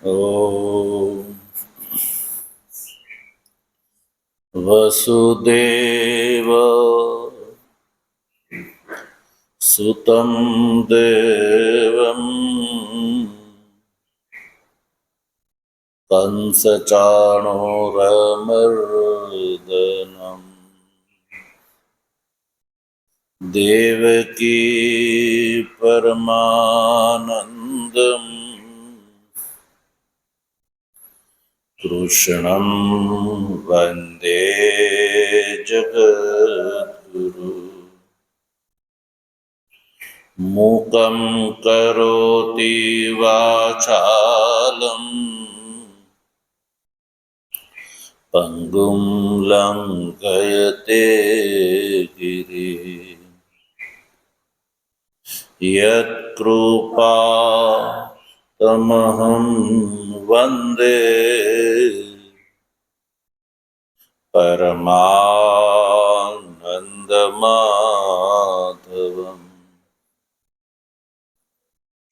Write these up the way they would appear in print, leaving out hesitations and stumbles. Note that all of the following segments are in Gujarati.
ॐ वसुदेव सुतं देवं कंसचाणूरमर्दनम् देवकी परमानन्दम् कृष्णं वन्दे जगद्गुरु। मूकं करोति वाचालं पङ्गुं लङ्घयते गिरिं यत्कृपा तमहं वन्दे परमानन्दमाधवम्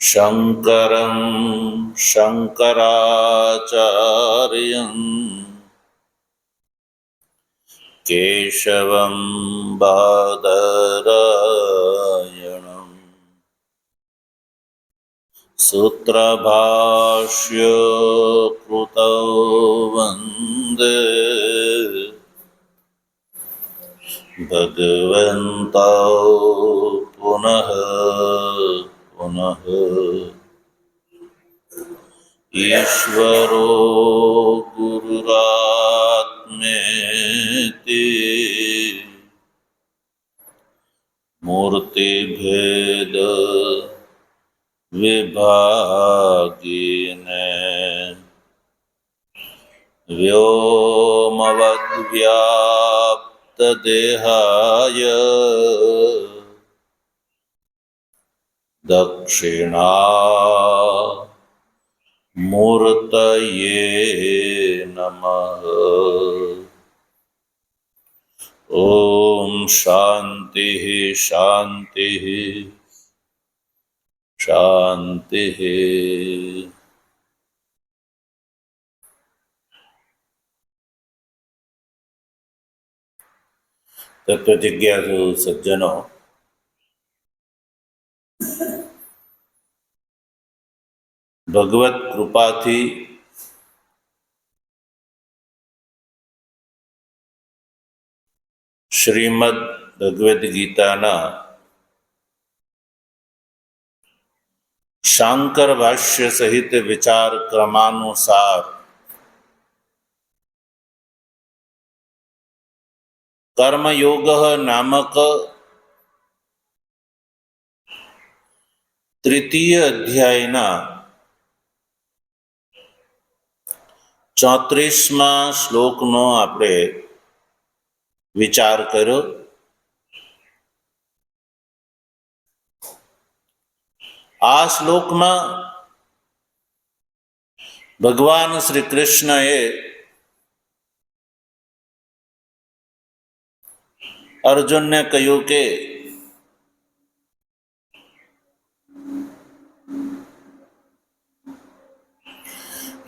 शङ्करं शङ्कराचार्यं केशवं बादरायणं सूत्रभाष्य कृतौ वन्दे भगवन्तौ पुनः पुनः। ईश्वरो गुरुरात्मेति मूर्तिभेद विभागिने व्योमवद्व्याप्तदेहाय दक्षिणामूर्तये नमः। ॐ शान्तिः शान्तिः शान्तिः। तत्वजिज्ञासु सज्जनों, भगवत कृपाथी श्रीमद् भगवद गीताना शांकर भाष्य सहित विचार क्रमानुसार कर्मयोग नामक तृतीय अध्यायना 34મા શ્લોકનો આપણે વિચાર કર્યો। આ શ્લોકમાં ભગવાન શ્રી કૃષ્ણએ અર્જુનને કહ્યું કે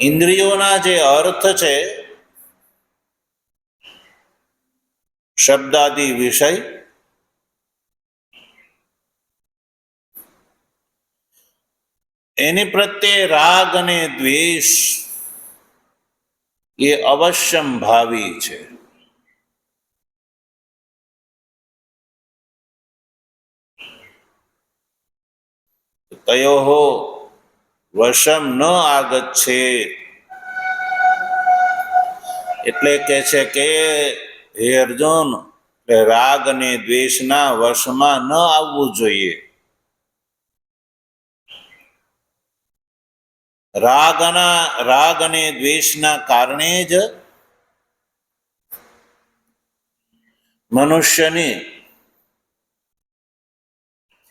ઇન્દ્રિયોના જે અર્થ છે, શબ્દાદિ વિષય, એની પ્રત્યે રાગ અને દ્વેષ એ અવશ્યંભાવી છે। તયોઃ વશમ ન આગચ્છે, એટલે કે છે કે હે અર્જુન, રાગ અને દ્વેષના વશમાં ન આવવું જોઈએ। રાગ અને દ્વેષના કારણે જ મનુષ્યની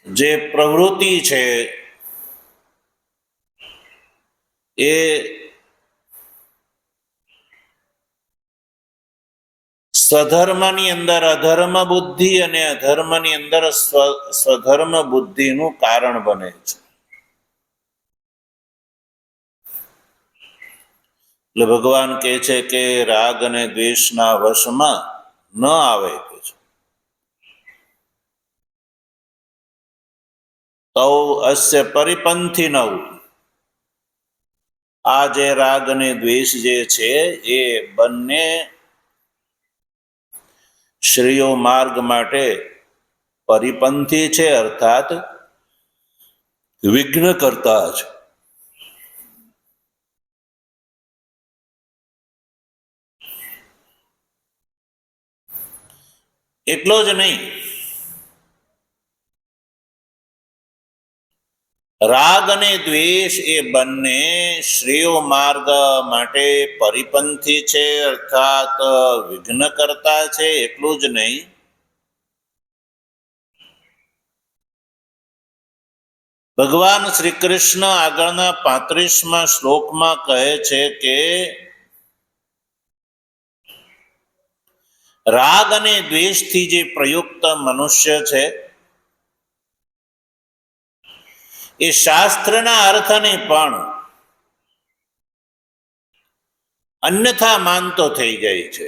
જે પ્રવૃત્તિ છે એ સ્વધર્મની અંદર અધર્મ બુદ્ધિ અને અધર્મની અંદર સ્વધર્મ બુદ્ધિનું કારણ બને છે। એટલે ભગવાન કહે છે કે રાગ અને દ્વેષના વશમાં ન આવે કે છે. તૌ અસ્ય પરિપંથી નવ, આ જે રાગ અને દ્વેષ જે છે એ બંને શ્રેયો માર્ગ માટે પરિપંથી છે, અર્થાત વિઘ્ન કરતા છે. એટલો જ નહીં, રાગ અને દ્વેષ એ બંને શ્રેયો માર્ગ માટે પરિપંથી છે, અર્થાત વિઘ્ન કરતા છે. એટલું જ નહીં, ભગવાન શ્રી કૃષ્ણ આગળના 35મા શ્લોકમાં કહે છે કે રાગ અને દ્વેષથી જે પ્રયુક્ત મનુષ્ય છે એ શાસ્ત્રના અર્થને પણ અન્યથા માનતો થઈ જાય છે.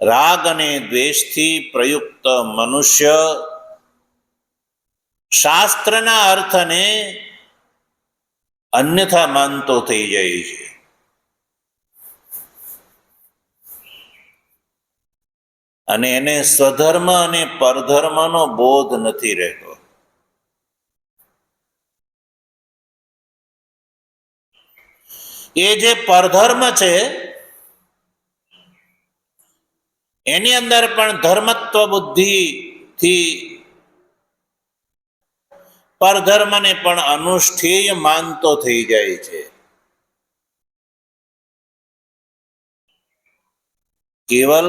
રાગ અને દ્વેષથી પ્રયુક્ત મનુષ્ય શાસ્ત્રના અર્થને અન્યથા માનતો થઈ જાય છે. અને એને સ્વધર્મ અને પરધર્મનો બોધ નથી રહેતો. એ જે પરધર્મ છે એની અંદર પણ ધર્મત્વ બુદ્ધિથી પરધર્મને પણ અનુષ્ઠેય માનતો થઈ જાય છે. કેવલ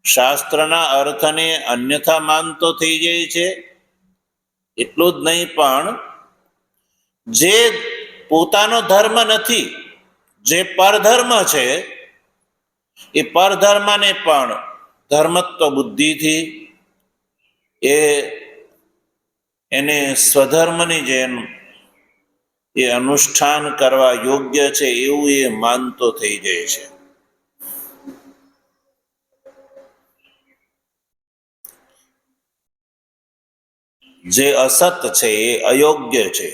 શાસ્ત્રના અર્થને અન્યથા માનતો થઈ જાય છે એટલું જ નહીં, પણ જે પોતાનો ધર્મ નથી, જે પરધર્મ છે એ પરધર્મને પણ ધર્મત્વ બુદ્ધિથી એને સ્વધર્મની જેમ એ અનુષ્ઠાન કરવા યોગ્ય છે એવું એ માનતો થઈ જાય છે. જે અસત છે એ અયોગ્ય છે.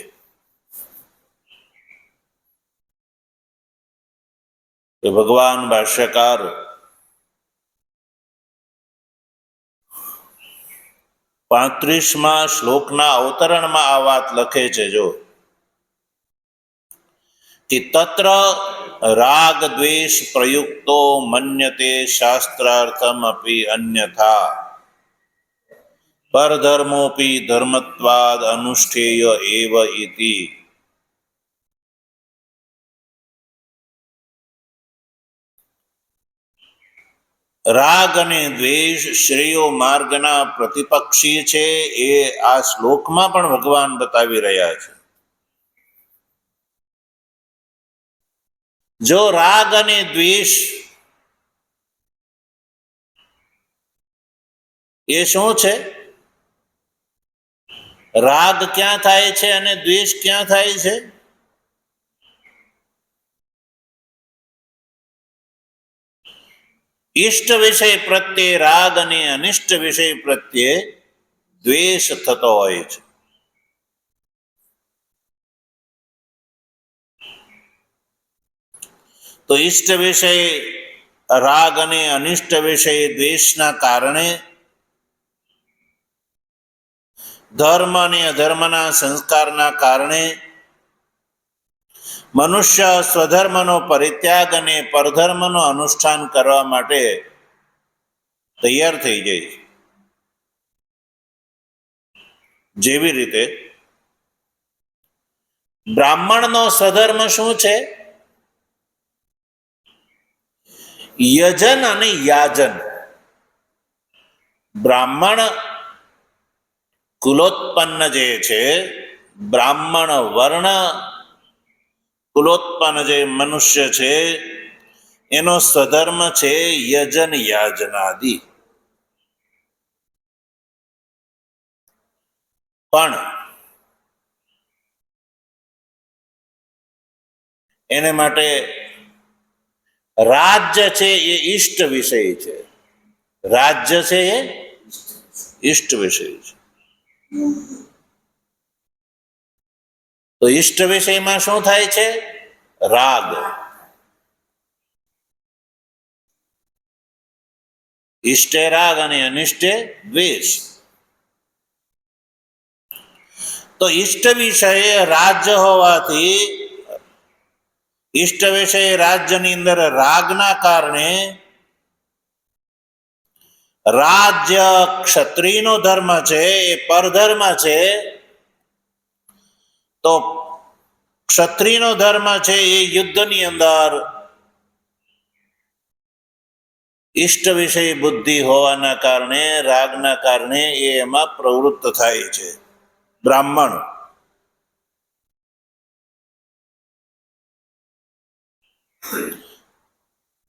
તો ભગવાન ભાષ્યકાર 35મા શ્લોકના અવતરણમાં આ વાત લખે છે જો કે તત્ર રાગ દ્વેષ પ્રયુક્તો મન્યતે શાસ્ત્રાર્થમ અપી અન્યથા પરધર્મોપી ધર્મત્વાદ અનુષ્ઠેય એવ ઇતિ. રાગ અને દ્વેષ શ્રેયો માર્ગના પ્રતિપક્ષી છે એ આ શ્લોકમાં પણ ભગવાન બતાવી રહ્યા છે. જો રાગ અને દ્વેષ એ શું છે? રાગ ક્યાં થાય છે અને દ્વેષ ક્યાં થાય છે? ઇષ્ટ વિષય પ્રત્યે રાગ અને અનિષ્ટ વિષય પ્રત્યે દ્વેષ થતો હોય છે. તો ઇષ્ટ વિષય રાગ અને અનિષ્ટ વિષય દ્વેષના કારણે ધર્મ અને અધર્મના સંસ્કારના કારણે મનુષ્ય સ્વધર્મનો પરિત્યાગ અને પરધર્મનો અનુષ્ઠાન કરવા માટે તૈયાર થઈ જાય છે. જેવી રીતે બ્રાહ્મણનો સ્વધર્મ શું છે? યજન અને યાજન. બ્રાહ્મણ કુલોત્પન્ન જે છે, બ્રાહ્મણ વર્ણ કુલોત્પન્ન જે મનુષ્ય છે એનો સ્વધર્મ છે યજન યાજનાદિ. પણ એને માટે રાજ્ય છે એ ઈષ્ટ વિષય છે. રાજ્ય છે એ ઈષ્ટ વિષય છે. તો ઈષ્ટ વિષયમાં શું થાય છે? રાગ. ઈષ્ટે રાગ અને અનિષ્ટે દ્વેષ. તો ઈષ્ટ વિષય રાજ્ય હોવાથી ઈષ્ટ વિષય રાજ્યની અંદર રાગના કારણે રાજ્ય ક્ષત્રિયનો ધર્મ છે, એ પરધર્મ છે. તો ક્ષત્રિયનો ધર્મ છે એ યુદ્ધની અંદર ઈષ્ટ વિષય બુદ્ધિ હોવાના કારણે, રાગના કારણે એ એમાં પ્રવૃત્ત થાય છે. બ્રાહ્મણ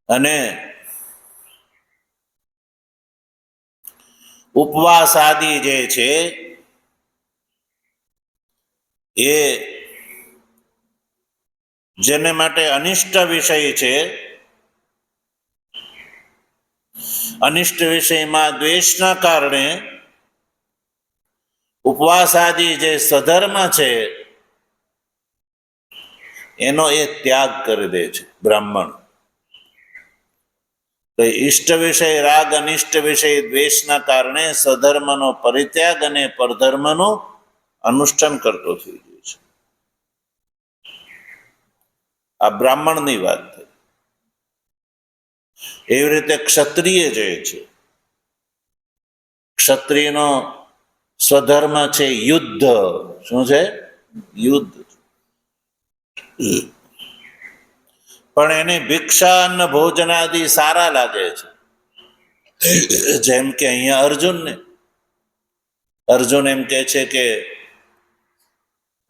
અને ઉપવાસ આદિ જે છે એ જેને માટે અનિષ્ટ વિષય છે, અનિષ્ટ વિષયમાં દ્વેષના કારણે ઉપવાસ આદિ જે સધર્મ છે એનો એ ત્યાગ કરી દે છે બ્રાહ્મણ. તો ઈષ્ટ વિષય રાગ, અનિષ્ટ વિષય દ્વેષના કારણે સધર્મનો પરિત્યાગ અને પરધર્મનું અનુષ્ઠાન કરતો થઈ ગયો છે. આ બ્રાહ્મણની વાત થઈ. એવી રીતે ક્ષત્રિય જે છે, ક્ષત્રિયનો સ્વધર્મ છે યુદ્ધ. શું છે? યુદ્ધ. પણ એને ભિક્ષા અન્ન ભોજનાદિ સારા લાગે છે. જેમ કે અહીંયા અર્જુન એમ કે છે કે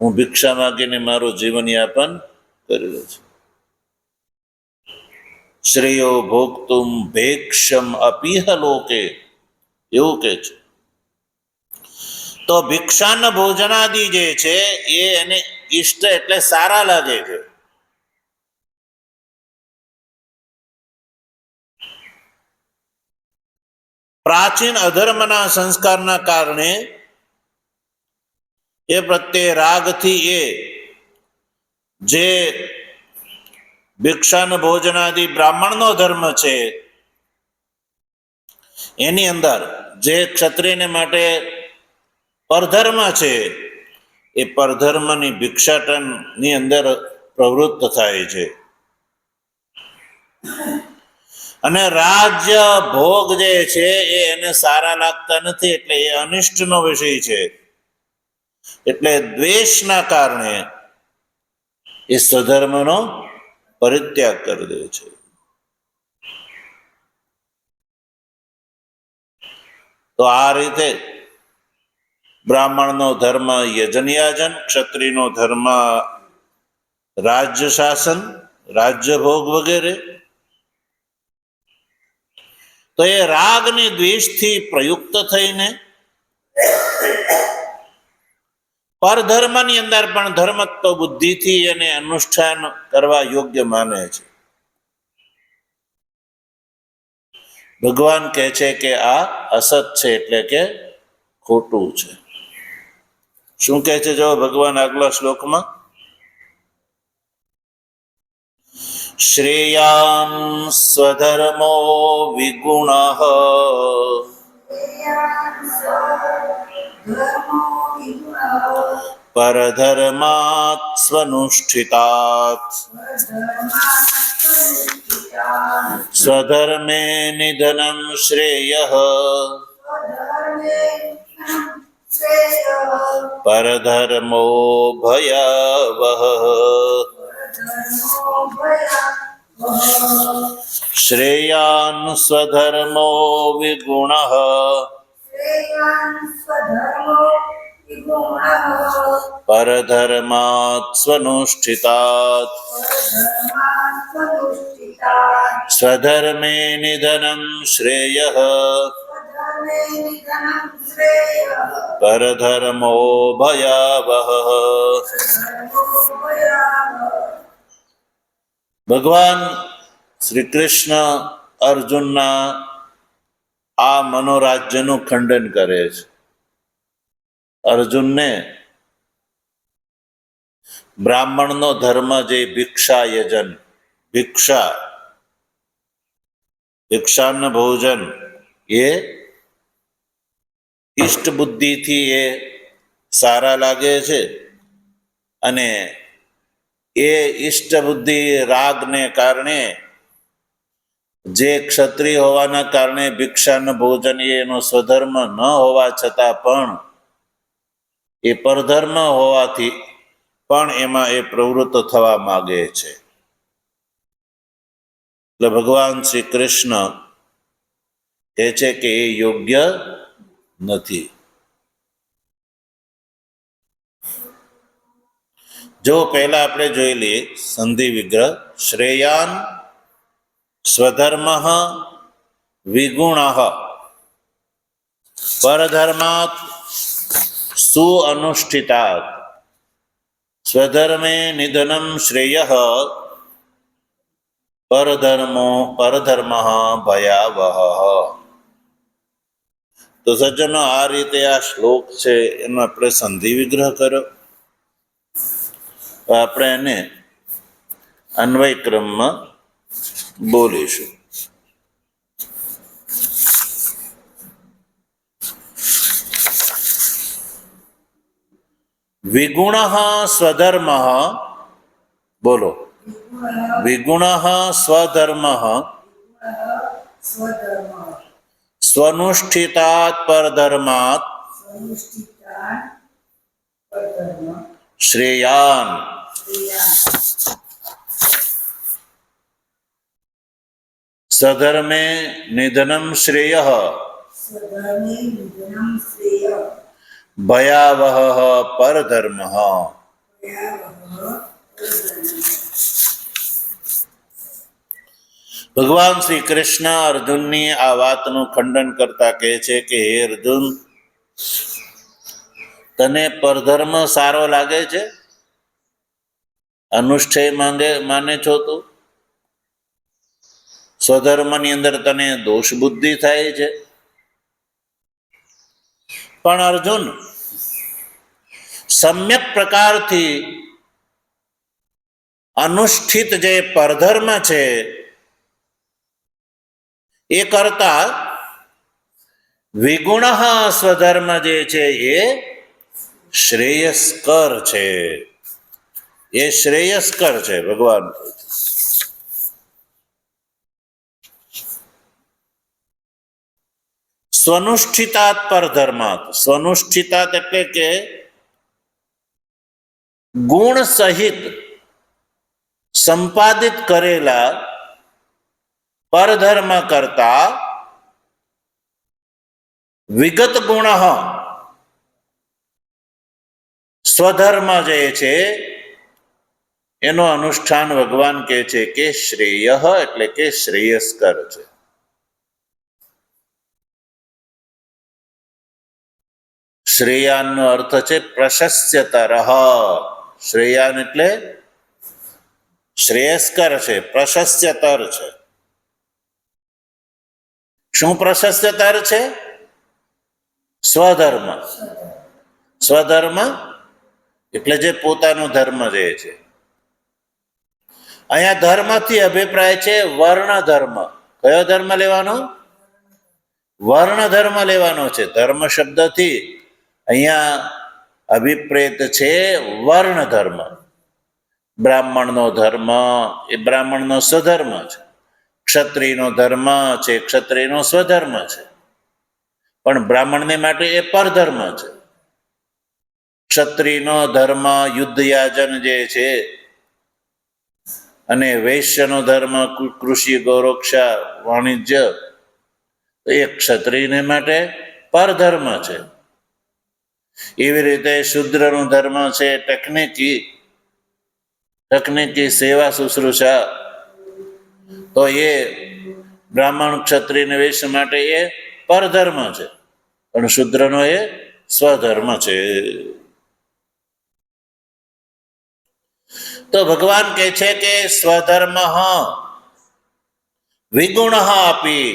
હું ભિક્ષા માગીને મારું જીવનયાપન કરી રહ્યો છું. શ્રેયો ભોગતુમ ભેક્ષમ અપીહ લોકે, એવું કે છે. તો ભિક્ષાન ભોજનાદિ જે છે એ એને ઈષ્ટ એટલે સારા લાગે છે. પ્રાચીન અધર્મના સંસ્કારના કારણે એ પ્રત્યે રાગથી એ જે ભિક્ષાન ભોજનાદિ બ્રાહ્મણનો ધર્મ છે એની અંદર જે ક્ષત્રિયને માટે પરધર્મ છે એ પરધર્મની ભિક્ષાટનની અંદર પ્રવૃત્ત થાય છે. અને રાજ્ય ભોગ જે છે એ એને સારા લાગતા નથી, એટલે એ અનિષ્ટનો વિષય છે. એટલે દ્વેષના કારણે એ સ્વધર્મનો પરિત્યાગ કરી દે છે. તો આ રીતે બ્રાહ્મણનો ધર્મ યજનયાજન, ક્ષત્રિયનો ધર્મ રાજ્ય શાસન, રાજ્ય ભોગ વગેરે. તો એ રાગ ને દ્વેષથી પ્રયુક્ત થઈને પરધર્મની અંદર પણ ધર્મત્વ બુદ્ધિથી એને અનુષ્ઠાન કરવા યોગ્ય માને છે. ભગવાન કહે છે કે આ અસત છે, એટલે કે ખોટું છે. શું કહે છે જો ભગવાન આગલા શ્લોકમાં? શ્રેયાન સ્વધર્મો વિગુણઃ પરધર્માત સ્વનુષ્ઠિતાત સ્વધર્મે નિધનં શ્રેયઃ પરધર્મો ભયાવહ. શ્રેયાન સ્વધર્મો વિગુણઃ પરધર્માત સ્વનુષ્ઠિતાત સ્વધર્મે નિધનં શ્રેયઃ પરધર્મો ભયાવહ. ભગવાન શ્રી કૃષ્ણ અર્જુનના આ મનોરાજ્યનું ખંડન કરે છે. અર્જુનને બ્રાહ્મણનો ધર્મ જે ભિક્ષા યજન, ભિક્ષાન્ન ભોજન, એ ઈષ્ટ બુદ્ધિથી એ સારા લાગે છે. અને એ ઈષ્ટ બુદ્ધિ રાગને કારણે, જે ક્ષત્રિય હોવાના કારણે ભિક્ષાન્ન ભોજન એનો સ્વધર્મ ન હોવા છતાં પણ એ પરધર્મ હોવાથી પણ એમાં એ પ્રવૃત્ત થવા માગે છે. એટલે ભગવાન શ્રી કૃષ્ણ કહે છે કે એ યોગ્ય નથી. જો પહેલા આપણે જોઈ લઈએ સંધિ વિગ્રહ. શ્રેયાન સ્વધર્મ વિગુણ પરધર્માત સુઅનુષ્ઠિતાત સ્વધર્મે નિધનમ શ્રેય પરધર્મ ભયાવહ. તો સજ્જનો, આ રીતે આ શ્લોક છે એનો આપણે સંધિ વિગ્રહ કર્યો. આપણે એને અન્વય ક્રમમાં બોલીશું. વિગુણ સ્વધર્મ, બોલો. વિગુણ સ્વધર્મ સ્વનુષ્ઠિતાત પરધર્માત શ્રેયાન. સ્વધર્મે નિધનમ શ્રેય ભયાવહ પરધર્મ. ભગવાન શ્રી કૃષ્ણ અર્જુનની આ વાતનું ખંડન કરતા કહે છે કે હે અર્જુન, તને પરધર્મ સારો લાગે છે? અનુષ્ઠેય માને છો તું? સ્વધર્મની અંદર તને દોષ બુદ્ધિ થાય છે? પણ અર્જુન, સમ્યક પ્રકારથી અનુષ્ઠિત જે પરધર્મ છે એ કરતા વિગુણ સ્વધર્મ જે છે એ શ્રેયસ્કર છે. એ શ્રેયસ્કર છે. ભગવાન સ્વનુષ્ઠિતાત પરધર્માત. સ્વનુષ્ઠિતાત એટલે કે ગુણ સહિત સંપાદિત કરેલા પરધર્મ કરતા વિગત ગુણ સ્વધર્મ જે છે એનો અનુષ્ઠાન ભગવાન કહે છે કે શ્રેય એટલે કે શ્રેયસ્કર છે. શ્રેયાનનો અર્થ છે પ્રશસ્યતર. શ્રેયાન એટલે શ્રેયસ્કર છે, પ્રશસ્યતર છે. શું પ્રશસ્યતર છે? સ્વધર્મ. સ્વધર્મ એટલે જે પોતાનો ધર્મ જે છે. અહીંયા ધર્મથી અભિપ્રાય છે વર્ણ ધર્મ. કયો ધર્મ લેવાનો? વર્ણ ધર્મ લેવાનો છે. ધર્મ શબ્દથી અહીંયા અભિપ્રેત છે વર્ણ ધર્મ. બ્રાહ્મણનો ધર્મ એ બ્રાહ્મણનો સ્વધર્મ છે. ક્ષત્રિયનો ધર્મ છે ક્ષત્રિયનો સ્વધર્મ છે. પણ બ્રાહ્મણને માટે એ પરધર્મ છે. ક્ષત્રિયનો ધર્મ યુદ્ધ યાજન જે છે, અને વૈશ્યનો ધર્મ કૃષિ ગૌરક્ષા વાણિજ્ય, એ ક્ષત્રિયને માટે પરધર્મ છે. એવી રીતે શૂદ્રનો ધર્મ છે તકનીકી સેવા શુશ્રૂષા, તો એ બ્રાહ્મણ ક્ષત્રિય વૈશ્ય માટે એ પરધર્મ છે. પણ શૂદ્રનો એ સ્વધર્મ છે. તો ભગવાન કહે છે કે સ્વધર્મ વિગુણ આપી.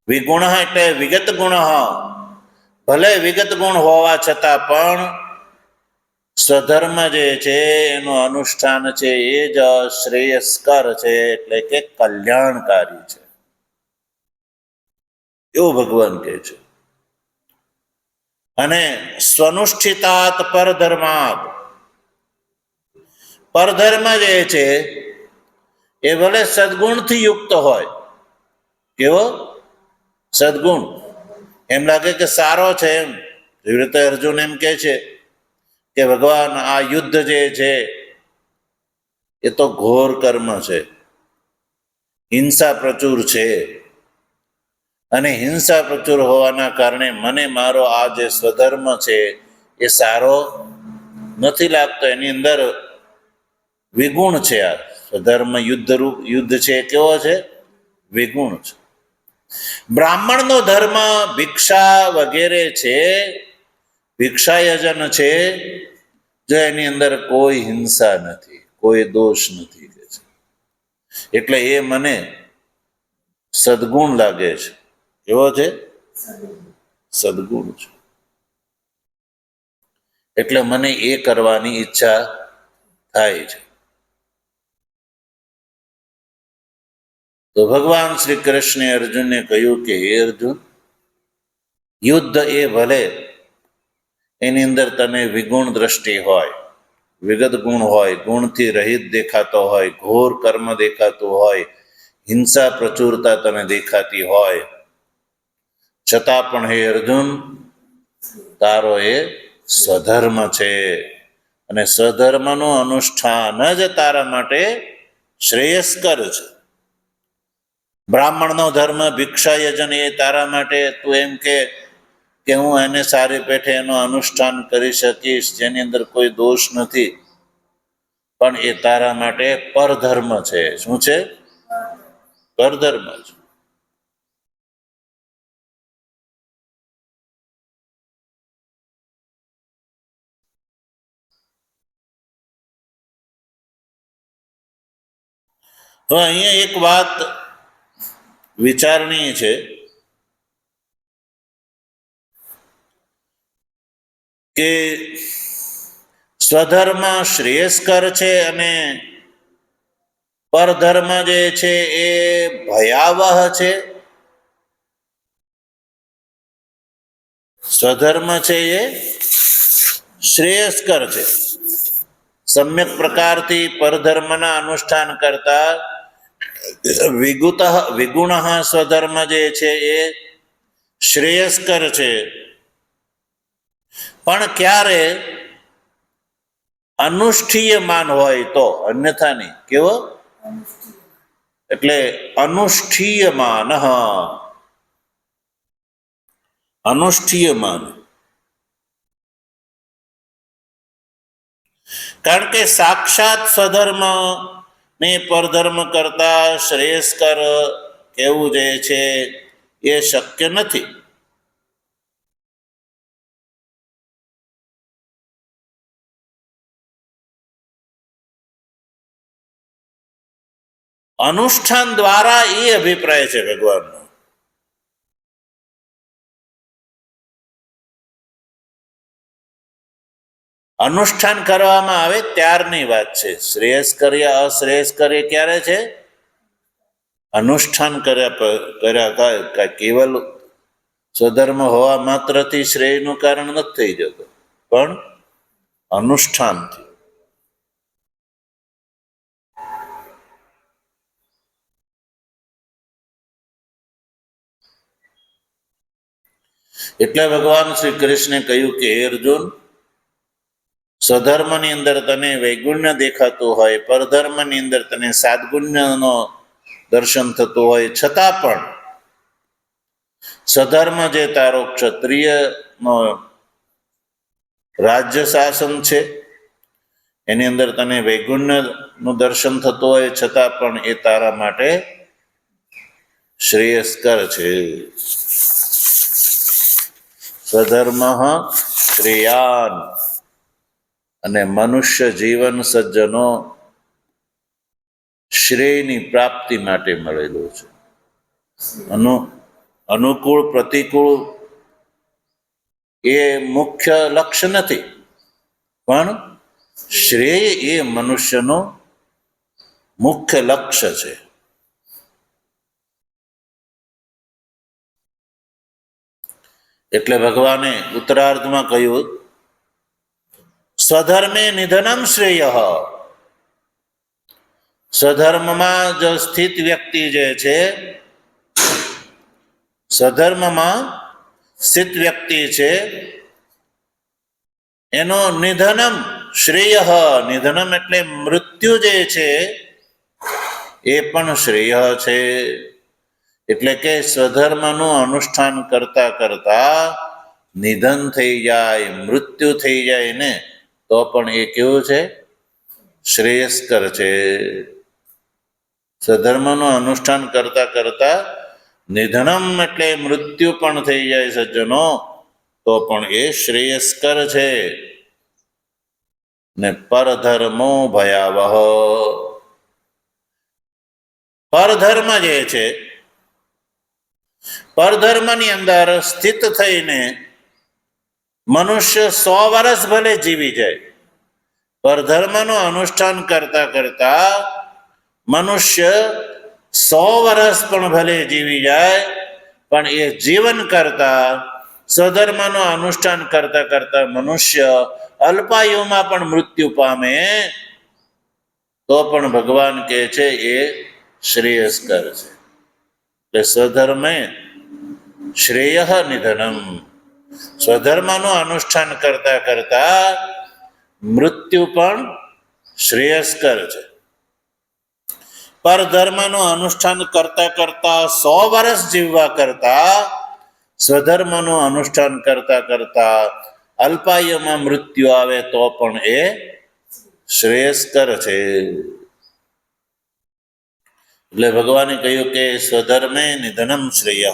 વિગુણ એટલે વિગત ગુણ. ભલે વિગત ગુણ હોવા છતાં પણ સ્વધર્મ જે છે એનું અનુષ્ઠાન છે એ જ શ્રેયસ્કર છે, એટલે કે કલ્યાણકારી છે, એવું ભગવાન કહે છે. અને સ્વનુષ્ઠિતાત પરધર્માત, પરધર્મ જે છે એ ભલે સદગુણથી યુક્ત હોય. કેવો? સદગુણ. એમ લાગે કે સારો છે, એમ એવી રીતે અર્જુન એમ કહે છે કે ભગવાન આ યુદ્ધ જે છે એ તો ઘોર કર્મ છે, હિંસા પ્રચુર છે, અને હિંસા પ્રચુર હોવાના કારણે મને મારો આ જે સ્વધર્મ છે એ સારો નથી લાગતો. એની અંદર વિગુણ છે. આ સ્વધર્મ યુદ્ધ છે કેવો છે? વિગુણ છે. બ્રાહ્મણનો ધર્મ ભિક્ષા વગેરે છે, ભિક્ષાયજન છે, જો એની અંદર કોઈ હિંસા નથી, કોઈ દોષ નથી, એટલે એ મને સદગુણ લાગે છે. કેવો છે? સદગુણ છે. એટલે મને એ કરવાની ઈચ્છા થાય છે. તો ભગવાન શ્રી કૃષ્ણે અર્જુનને કહ્યું કે હે અર્જુન, યુદ્ધ એ ભલે એની અંદર તને વિગુણ દ્રષ્ટિ હોય, વિગત ગુણ હોય, ગુણથી રહિત દેખાતો હોય, ઘોર કર્મ દેખાતું હોય, હિંસા પ્રચુરતા તને દેખાતી હોય, છતાં પણ હે અર્જુન, તારો એ સ્વધર્મ છે, અને સ્વધર્મનું અનુષ્ઠાન જ તારા માટે શ્રેયસ્કર છે. બ્રાહ્મણનો ધર્મ ભિક્ષાયજન એ તારા માટે તું એમ કે હું એને સારી પેઠે એનું અનુષ્ઠાન કરી શકીશ, જેની અંદર કોઈ દોષ નથી, પણ એ તારા માટે પરધર્મ છે. શું છે? પરધર્મ છે. તો અહીંયા એક વાત વિચારણીય છે કે સ્વધર્મ શ્રેયસ્કર છે અને પરધર્મ જે છે એ ભયાવહ છે. સ્વધર્મ છે એ શ્રેયસ્કર છે. સમ્યક પ્રકારથી પરધર્મના અનુષ્ઠાન કરતા વિગુણ સ્વધર્મ જે છે એ શ્રેયસ્કર છે. પણ ક્યારે અનુષ્ઠીયમાન હોય તો, અન્યથા નહીં. કેવો? એટલે અનુષ્ઠીયમાન. અનુષ્ઠીયમાન. કારણ કે સાક્ષાત સ્વધર્મ ને પરધર્મ કરતા શ્રેયસ્કર કેવું જે છે એ શક્ય નથી. અનુષ્ઠાન દ્વારા એ અભિપ્રાય છે ભગવાનનો. અનુષ્ઠાન કરવામાં આવે ત્યારની વાત છે. શ્રેયસ્કર્ય અશ્રેયસ્કર્ય ક્યારે છે? અનુષ્ઠાન કર્યા કેવલ સ્વધર્મ હોવા માત્રથી શ્રેયનું કારણ નથી થઈ જતું, પણ અનુષ્ઠાનથી. એટલે ભગવાન શ્રી કૃષ્ણે કહ્યું કે હે અર્જુન, સ્વધર્મની અંદર તને વૈગુણ્ય દેખાતું હોય, પરધર્મની અંદર તને સાદગુણ્યનો દર્શન થતું હોય, છતાં પણ સ્વધર્મ જે તારો ક્ષત્રિયનો રાજ્ય શાસન છે એની અંદર તને વૈગુણ્યનું દર્શન થતું હોય, છતાં પણ એ તારા માટે શ્રેયસ્કર છે. સ્વધર્મ શ્રેયાન. અને મનુષ્ય જીવન સજ્જનો શ્રેયની પ્રાપ્તિ માટે મળેલું છે. અનુકૂળ પ્રતિકૂળ એ મુખ્ય લક્ષ્ય નથી, પણ શ્રેય એ મનુષ્યનો મુખ્ય લક્ષ્ય છે. એટલે ભગવાને ઉત્તરાર્ધમાં કહ્યું, સ્વધર્મે નિધનમ શ્રેય. સ્વધર્મમાં જો સ્થિત વ્યક્તિ જે છે, સ્વધર્મમાં સ્થિત વ્યક્તિ છે, એનો નિધનમ શ્રેય. નિધનમ એટલે મૃત્યુ જે છે એ પણ શ્રેય છે. એટલે કે સ્વધર્મનું અનુષ્ઠાન કરતા કરતા નિધન થઈ જાય, મૃત્યુ થઈ જાય ને તો પણ એ કેવું છે? શ્રેયસ્કર છે. સ્વધર્મનું અનુષ્ઠાન કરતા કરતા નિધનમ એટલે મૃત્યુ પણ થઈ જાય સજ્જનો, તો પણ એ શ્રેયસ્કર છે. ને પરધર્મો ભયાવહ. પરધર્મ જે છે, પરધર્મની અંદર સ્થિત થઈને મનુષ્ય 100 વર્ષ ભલે જીવી જાય, પરધર્મનું અનુષ્ઠાન કરતા કરતા મનુષ્ય 100 વર્ષ પણ ભલે જીવી જાય, પણ એ જીવન કરતા સ્વધર્મનું અનુષ્ઠાન કરતા કરતા મનુષ્ય અલ્પાયુમાં પણ મૃત્યુ પામે, તો પણ ભગવાન કહે છે એ શ્રેયસ્કર છે. એટલે સ્વધર્મે શ્રેય નિધનમ. સ્વધર્મનું અનુષ્ઠાન કરતા કરતા મૃત્યુ પણ શ્રેયસ્કર છે. પરધર્મનું અનુષ્ઠાન કરતા કરતા 100 વર્ષ જીવવા કરતા સ્વધર્મનું અનુષ્ઠાન કરતા કરતા અલ્પાયુમાં મૃત્યુ આવે તો પણ એ શ્રેયસ્કર છે. એટલે ભગવાને કહ્યું કે સ્વધર્મે નિધનમ શ્રેય.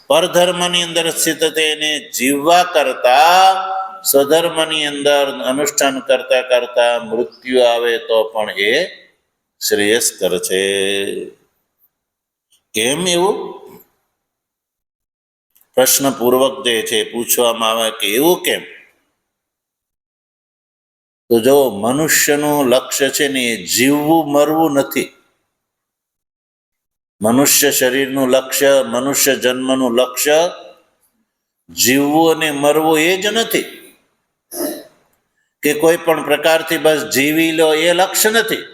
પરધર્મની અંદર સ્થિત થઈને જીવવા કરતા સ્વધર્મની અંદર અનુષ્ઠાન કરતા કરતા મૃત્યુ આવે તો પણ એ શ્રેયસ્કર છે. કેમ એવું પ્રશ્નપૂર્વક જે છે પૂછવામાં આવે કે એવું કેમ? તો જો મનુષ્યનું લક્ષ્ય છે ને એ જીવવું મરવું નથી. મનુષ્ય શરીરનું લક્ષ્ય, મનુષ્ય જન્મનું લક્ષ્ય જીવવું અને મરવું એ જ નથી, કે કોઈ પણ પ્રકારથી બસ જીવી લો એ લક્ષ્ય નથી.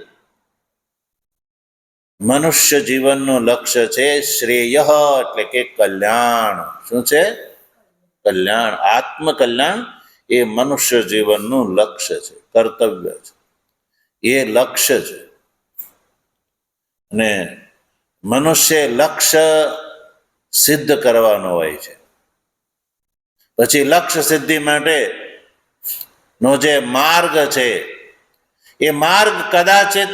મનુષ્ય જીવનનું લક્ષ્ય છે શ્રેય, એટલે કે કલ્યાણ. શું છે? કલ્યાણ. આત્મકલ્યાણ એ મનુષ્ય જીવનનું લક્ષ્ય છે, કર્તવ્ય છે, એ લક્ષ્ય છે. અને મનુષ્ય લક્ષ્ય સિદ્ધ કરવાનો હોય છે. પછી લક્ષ્ય સિદ્ધિ માટે નો જે માર્ગ છે એ માર્ગ કદાચિત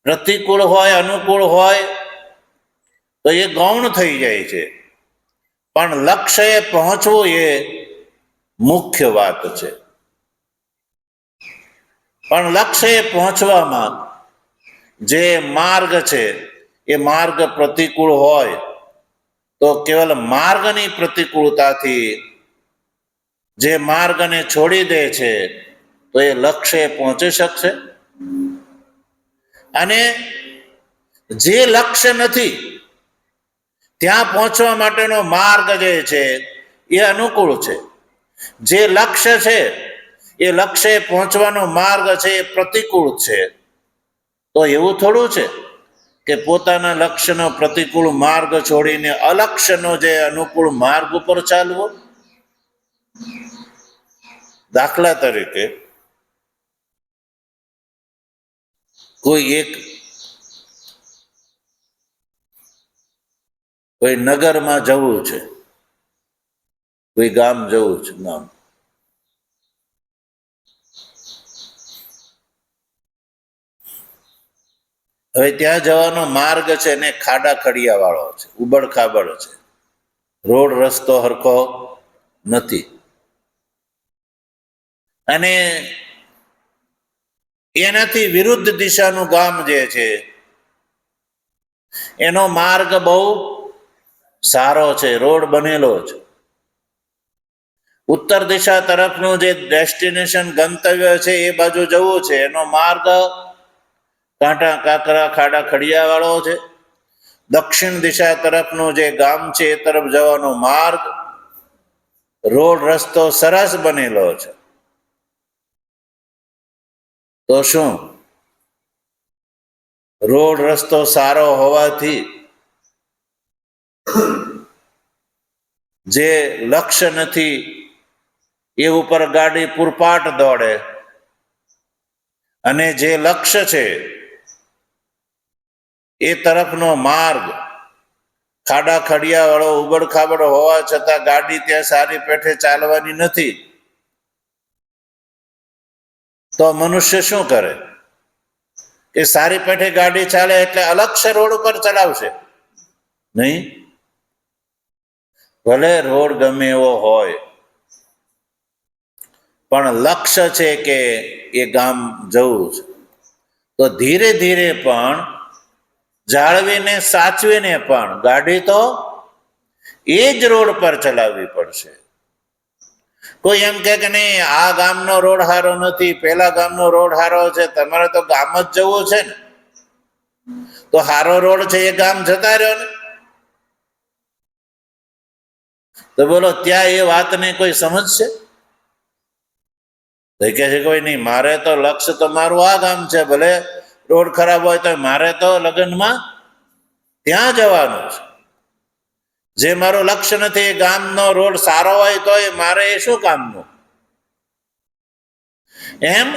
પ્રતિકૂળ હોય, અનુકૂળ હોય તો એ ગૌણ થઈ જાય છે, પણ લક્ષ્યએ પહોંચવું એ મુખ્ય વાત છે. પણ લક્ષ્યએ પહોંચવામાં જે માર્ગ છે એ માર્ગ પ્રતિકૂળ હોય તો કેવલ માર્ગની પ્રતિકૂળતાથી જે માર્ગને છોડી દે છે તો એ લક્ષ્યએ પહોંચી શકશે? અને જે લક્ષ્ય નથી ત્યાં પહોંચવા માટેનો માર્ગ જે છે એ અનુકૂળ છે. જે લક્ષ્ય છે એ લક્ષ્યએ પહોંચવાનો માર્ગ છે એ પ્રતિકૂળ છે. તો એવું થોડું છે કે પોતાના લક્ષ્યનો પ્રતિકૂળ માર્ગ છોડીને અલક્ષ્યનો જે અનુકૂળ માર્ગ ઉપર ચાલવો. દાખલા તરીકે કોઈ નગરમાં જવું છે, કોઈ ગામ જવું છે, ગામ. હવે ત્યાં જવાનો માર્ગ છે ને ખાડા ખડિયા વાળો છે, ઉબડ ખાબડ છે, રોડ રસ્તો હરખો નથી. અને એનાથી વિરુદ્ધ દિશાનું ગામ જે છે એનો માર્ગ બહુ સારો છે, રોડ બનેલો છે. ઉત્તર દિશા તરફનું જે ડેસ્ટિનેશન ગંતવ્ય છે એ બાજુ જવું છે, એનો માર્ગ કાંટા કાંકરા ખાડા ખડિયા વાળો છે. દક્ષિણ દિશા તરફનું જે ગામ છે એ તરફ જવાનો માર્ગ રોડ રસ્તો સરસ બનેલો છે. તો શું રોડ રસ્તો સારો હોવાથી જે લક્ષ્ય નથી એ ઉપર ગાડી પૂરપાટ દોડે, અને જે લક્ષ્ય છે એ તરફનો માર્ગ ખાડા ખડિયા વાળો ઉબડ ખાબડ હોવા છતાં ગાડી ત્યાં સારી પેઠે ચાલવાની નથી, તો મનુષ્ય શું કરે કે સારી પેઠે ગાડી ચાલે એટલે અલક્ષ્ય રોડ ઉપર ચલાવશે નહીં. ભલે રોડ ગમે એવો હોય, પણ લક્ષ્ય છે કે એ ગામ જવું છે, તો ધીરે ધીરે પણ જાળવીને સાચવીને પણ ગાડી તો એ જ રોડ પર ચલાવવી પડશે. કોઈ એમ કે નહીં આ ગામનો રોડ સારો નથી, પેલા ગામનો રોડ સારો છે, તમારે તો ગામ જ જવું છે ને, તો સારો રોડ છે એ ગામ જતા રહ્યો ને. તો બોલો ત્યાં એ વાતને કોઈ સમજશે? તો કે છે કોઈ નહીં, મારે તો લક્ષ્ય તો મારું આ ગામ છે, ભલે રોડ ખરાબ હોય તો મારે તો લગ્નમાં ત્યાં જવાનું છે. જે મારું લક્ષ્ય નથી એ ગામનો રોડ સારો હોય તો મારે એ શું કામનું? એમ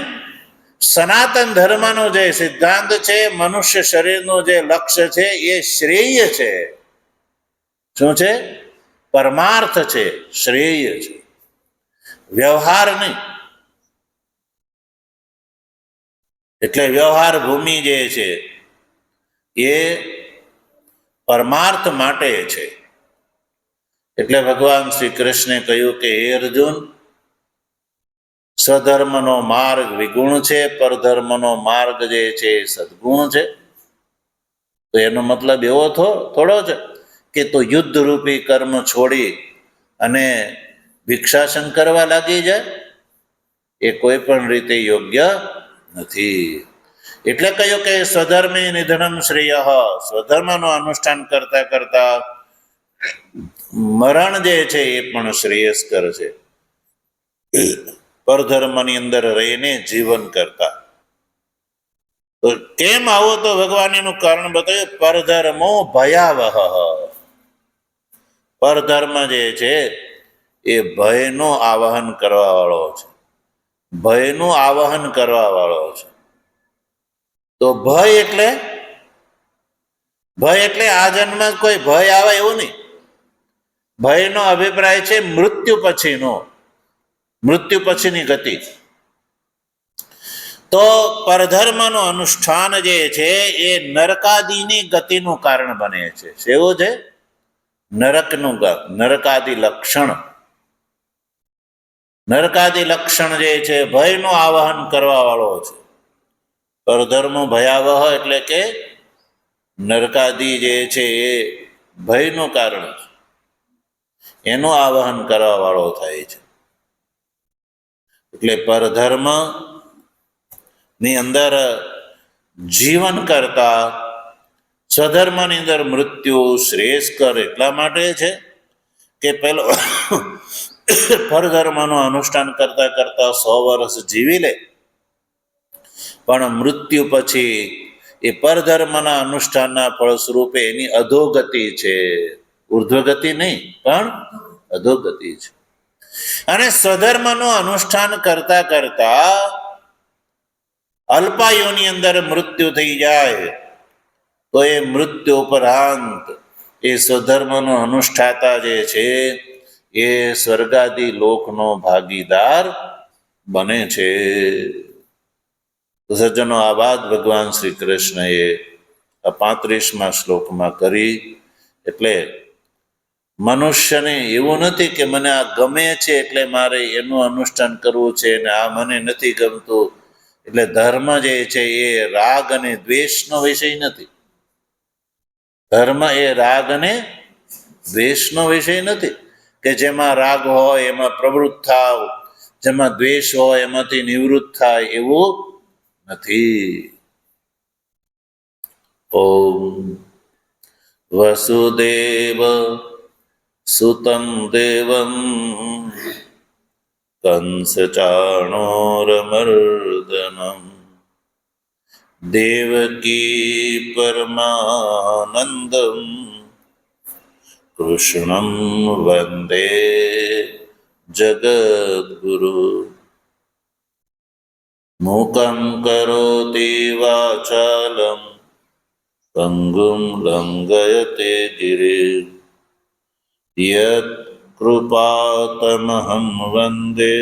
સનાતન ધર્મનો જે સિદ્ધાંત છે, મનુષ્ય શરીરનું જે લક્ષ્ય છે એ શ્રેય છે. શું છે? પરમાર્થ છે, શ્રેય છે, વ્યવહાર નહીં. એટલે વ્યવહાર ભૂમિ જે છે એ પરમાર્થ માટે છે. એટલે ભગવાન શ્રી કૃષ્ણે કહ્યું કે હે અર્જુન, સ્વધર્મનો માર્ગ વિગુણ છે, પરધર્મનો માર્ગ જે છે એ સદગુણ છે. તો એનો મતલબ એવો થોડો છે કે તું યુદ્ધ રૂપી કર્મ છોડી અને ભિક્ષાસન કરવા લાગી જાય. એ કોઈ પણ રીતે યોગ્ય નથી. એટલે કહ્યું કે સ્વધર્મે નિધનમ શ્રેય, સ્વધર્મનું અનુષ્ઠાન કરતા કરતા મરણ જે છે એ પણ શ્રેયસ્કર છે, પરધર્મની અંદર રહીને જીવન કરતા. તો કેમ આવો? તો ભગવાન એનું કારણ બતાવ્યું, પરધર્મો ભયાવહ. પરધર્મ જે છે એ ભયનું આવાહન કરવા વાળો છે, ભયનું આવાહન કરવા વાળો છે. તો ભય એટલે આ જન્મ કોઈ ભય આવે એવું નહીં. ભયનો અભિપ્રાય છે મૃત્યુ પછીનો, મૃત્યુ પછીની ગતિ. તો પરધર્મનું અનુષ્ઠાન જે છે એ નરકાદિની ગતિનું કારણ બને છે. એવું છે નરકનું નરકાદિ લક્ષણ. નરકાદિ લક્ષણ જે છે ભયનું આવાહન કરવા વાળો છે. પરધર્મ ભયાવહ એટલે કે નરકાદિ જે છે એ ભયનું કારણ છે, એનું આવાહન કરવા વાળો થાય છે. એટલે પરધર્મ ની અંદર જીવન કરતા સ્વધર્મની અંદર મૃત્યુ શ્રેયસ્કર એટલા માટે છે કે પેલો પરધર્મનું અનુષ્ઠાન કરતા કરતા 100 વર્ષ જીવી લે, પણ મૃત્યુ પછી એ પરધર્મના અનુષ્ઠાનના ફળ સ્વરૂપે એની અધોગતિ છે, ઉર્ધ્વગતિ નહીં પણ અધોગતિ છે. અને સ્વધર્મનું અનુષ્ઠાન કરતા કરતા અલ્પાયુની અંદર મૃત્યુ થઈ જાય, તો એ મૃત્યુ ઉપરાંત એ સ્વધર્મનું અનુષ્ઠાતા જે છે એ સ્વર્ગાદિ લોકનો ભાગીદાર બને છે. સજ્જનો, આ વાત ભગવાન શ્રી કૃષ્ણએ આ 35મા શ્લોકમાં કરી. એટલે મનુષ્યને એવું નથી કે મને આ ગમે છે એટલે મારે એનું અનુષ્ઠાન કરવું છે અને આ મને નથી ગમતું. એટલે ધર્મ જે છે એ રાગ અને દ્વેષનો વિષય નથી. ધર્મ એ રાગ અને દ્વેષનો વિષય નથી કે જેમાં રાગ હોય એમાં પ્રવૃત્ત થાવ, જેમાં દ્વેષ હોય એમાંથી નિવૃત્ત થાય, એવું નથી. ઓમ વસુદેવ સુતં દેવં કંસચાણોરમર્દનમ દેવકી પરમાનંદમ કૃષ્ણં વંદે જગદ્ગુરુ. મૂકં કરોતિ વાચાલં પંગું લંઘયતે ગિરિં યત્ કૃપાતમહં વંદે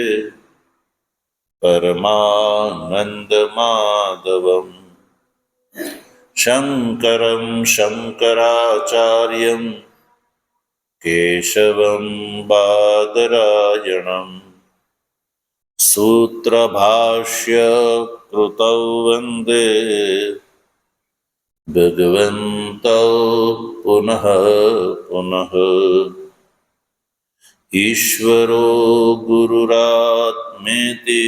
પરમાનંદમાધવમ. શંકરં શંકરાચાર્યં કેશવં બાદરાયણં સૂત્રભાષ્ય કૃતૌ વંદે ભગવन्तૌ પુનઃ પુનઃ. ઈશ્વરો ગુરુરાત્મેતિ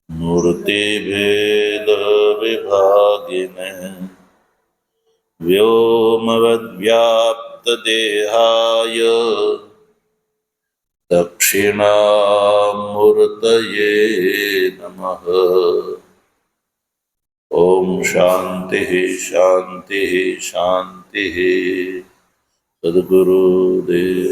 મૂર્તિભેદ વિભાગિને વ્યોમવદ્વ્યાપ્તદેહાય દક્ષિણામૂર્તયે નમઃ. ઓમ શાંતિ શાંતિ શાંતિ. સદ્ગુરુદેવ